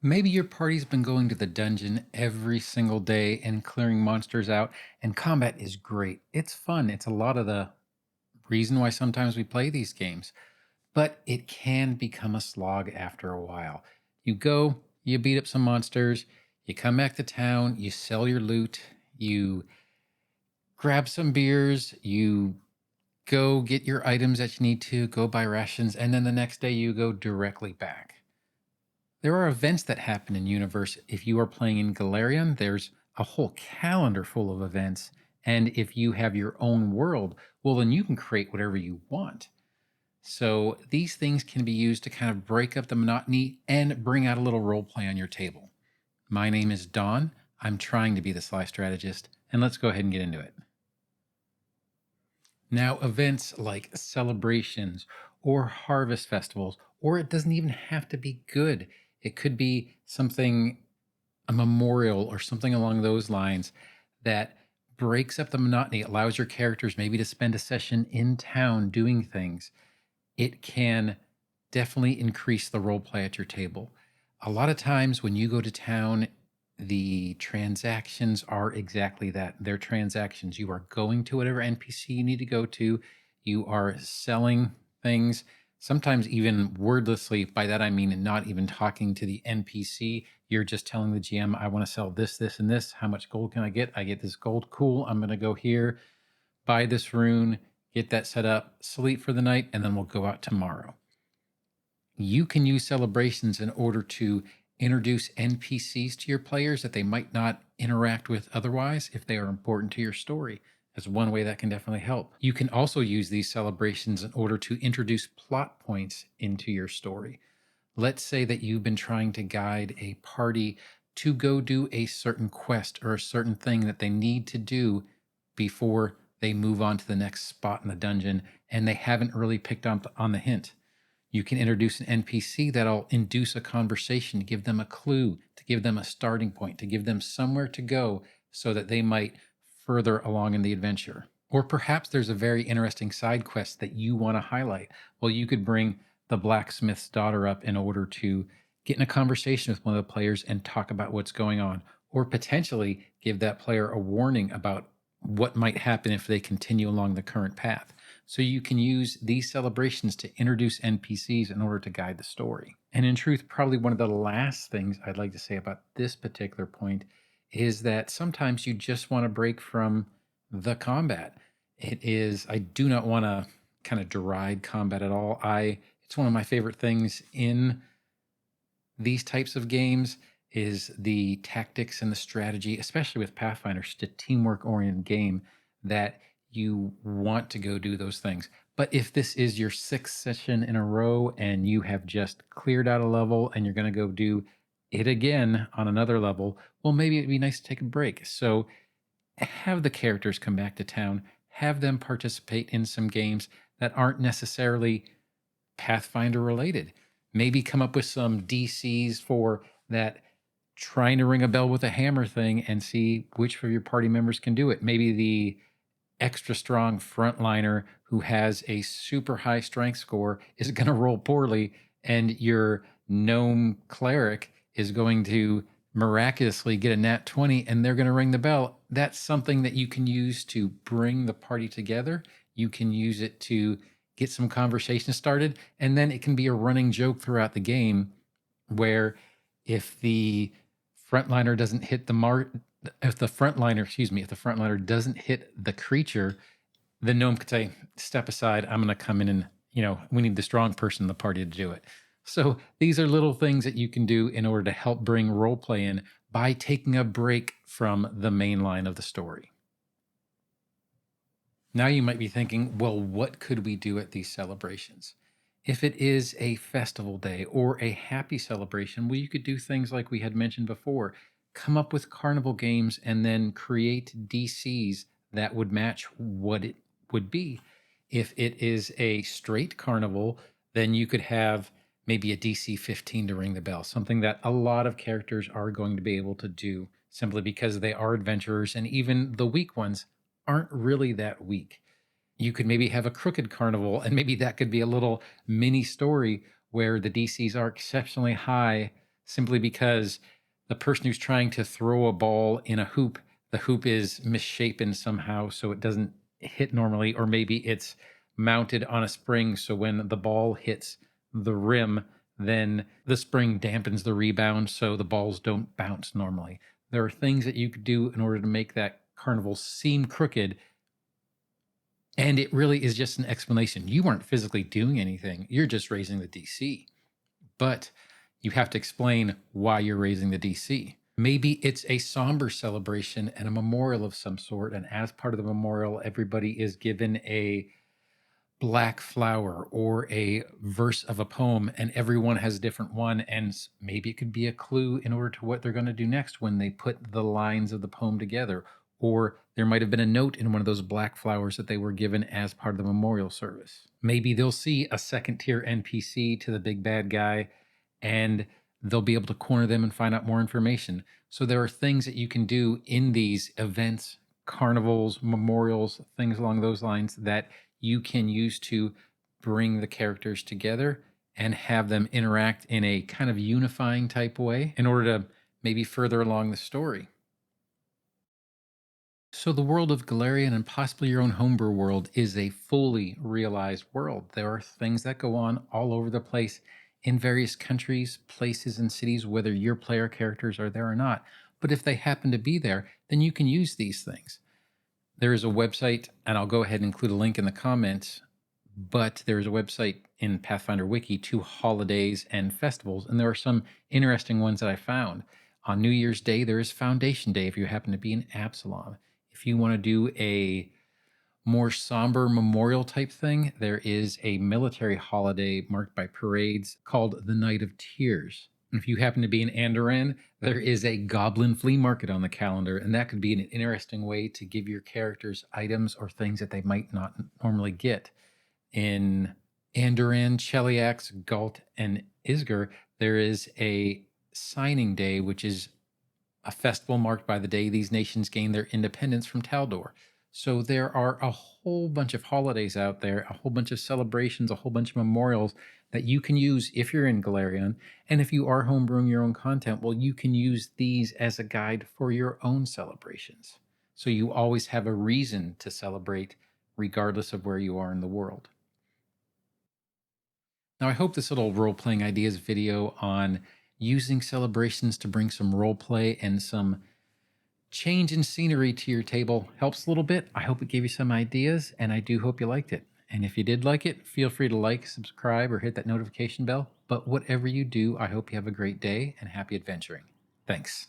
Maybe your party's been going to the dungeon every single day and clearing monsters out, and combat is great. It's fun. It's a lot of the reason why sometimes we play these games, but it can become a slog after a while. You go, you beat up some monsters, you come back to town, you sell your loot, you grab some beers, you go get your items that you need to, go buy rations, and then the next day you go directly back. There are events that happen in universe. If you are playing in Galarian, there's a whole calendar full of events. And if you have your own world, well, then you can create whatever you want. So these things can be used to kind of break up the monotony and bring out a little role play on your table. My name is Don. I'm trying to be the Sly Strategist, and let's go ahead and get into it. Now, events like celebrations or harvest festivals, or it doesn't even have to be good. It could be something, a memorial or something along those lines that breaks up the monotony, allows your characters maybe to spend a session in town doing things. It can definitely increase the role play at your table. A lot of times when you go to town, the transactions are exactly that. They're transactions. You are going to whatever NPC you need to go to. You are selling things, sometimes even wordlessly. By that, I mean not even talking to the NPC. You're just telling the GM, I want to sell this, this, and this. How much gold can I get? I get this gold. Cool. I'm going to go here, buy this rune, get that set up, sleep for the night, and then we'll go out tomorrow. You can use celebrations in order to introduce NPCs to your players that they might not interact with otherwise if they are important to your story. That's one way that can definitely help. You can also use these celebrations in order to introduce plot points into your story. Let's say that you've been trying to guide a party to go do a certain quest or a certain thing that they need to do before they move on to the next spot in the dungeon, and they haven't really picked up on the hint. You can introduce an NPC that'll induce a conversation, to give them a clue, to give them a starting point, to give them somewhere to go so that they might further along in the adventure. Or perhaps there's a very interesting side quest that you want to highlight. Well, you could bring the blacksmith's daughter up in order to get in a conversation with one of the players and talk about what's going on, or potentially give that player a warning about what might happen if they continue along the current path. So you can use these celebrations to introduce NPCs in order to guide the story. And in truth, probably one of the last things I'd like to say about this particular point is that sometimes you just want to break from the combat. I do not want to kind of deride combat at all. It's one of my favorite things in these types of games is the tactics and the strategy, especially with Pathfinder, just a teamwork oriented game that you want to go do those things. But if this is your sixth session in a row and you have just cleared out a level and you're going to go do it again on another level, well, maybe it'd be nice to take a break. So have the characters come back to town, have them participate in some games that aren't necessarily Pathfinder related. Maybe come up with some DCs for that trying to ring a bell with a hammer thing and see which of your party members can do it. Maybe the extra strong frontliner who has a super high strength score is going to roll poorly, and your gnome cleric is going to miraculously get a nat 20 and they're going to ring the bell. That's something that you can use to bring the party together. You can use it to get some conversation started, and then it can be a running joke throughout the game where if the frontliner doesn't hit if the frontliner doesn't hit the creature, the gnome could say, step aside, I'm going to come in and, we need the strong person in the party to do it. So these are little things that you can do in order to help bring role play in by taking a break from the main line of the story. Now you might be thinking, well, what could we do at these celebrations? If it is a festival day or a happy celebration, well, you could do things like we had mentioned before. Come up with carnival games and then create DCs that would match what it would be. If it is a straight carnival, then you could have maybe a DC 15 to ring the bell, something that a lot of characters are going to be able to do simply because they are adventurers, and even the weak ones aren't really that weak. You could maybe have a crooked carnival, and maybe that could be a little mini story where the DCs are exceptionally high simply because the person who's trying to throw a ball in a hoop, the hoop is misshapen somehow so it doesn't hit normally, or maybe it's mounted on a spring so when the ball hits the rim, then the spring dampens the rebound so the balls don't bounce normally. There are things that you could do in order to make that carnival seem crooked, and it really is just an explanation. You aren't physically doing anything, you're just raising the DC. But you have to explain why you're raising the DC. Maybe it's a somber celebration and a memorial of some sort. And as part of the memorial, everybody is given a black flower or a verse of a poem, and everyone has a different one. And maybe it could be a clue in order to what they're going to do next when they put the lines of the poem together. Or there might have been a note in one of those black flowers that they were given as part of the memorial service. Maybe they'll see a second tier NPC to the big bad guy, and they'll be able to corner them and find out more information. So there are things that you can do in these events, carnivals, memorials, things along those lines that you can use to bring the characters together and have them interact in a kind of unifying type way in order to maybe further along the story. So, the world of Galarian and possibly your own homebrew world is a fully realized world. There are things that go on all over the place in various countries, places, and cities, whether your player characters are there or not. But if they happen to be there, then you can use these things. There is a website, and I'll go ahead and include a link in the comments. But there is a website in Pathfinder Wiki to holidays and festivals, and there are some interesting ones that I found. On New Year's Day, there is Foundation Day if you happen to be in Absalom. If you want to do a more somber memorial type thing, there is a military holiday marked by parades called the Night of Tears. And if you happen to be in Andoran, there is a goblin flea market on the calendar, and that could be an interesting way to give your characters items or things that they might not normally get. In Andoran, Cheliax, Galt, and Isger, there is a signing day, which is a festival marked by the day these nations gain their independence from Taldor. So there are a whole bunch of holidays out there, a whole bunch of celebrations, a whole bunch of memorials that you can use if you're in Galarian. And if you are homebrewing your own content, well, you can use these as a guide for your own celebrations. So you always have a reason to celebrate regardless of where you are in the world. Now, I hope this little role-playing ideas video on using celebrations to bring some role play and some change in scenery to your table helps a little bit. I hope it gave you some ideas, and I do hope you liked it. And if you did like it, feel free to like, subscribe, or hit that notification bell. But whatever you do, I hope you have a great day and happy adventuring. Thanks.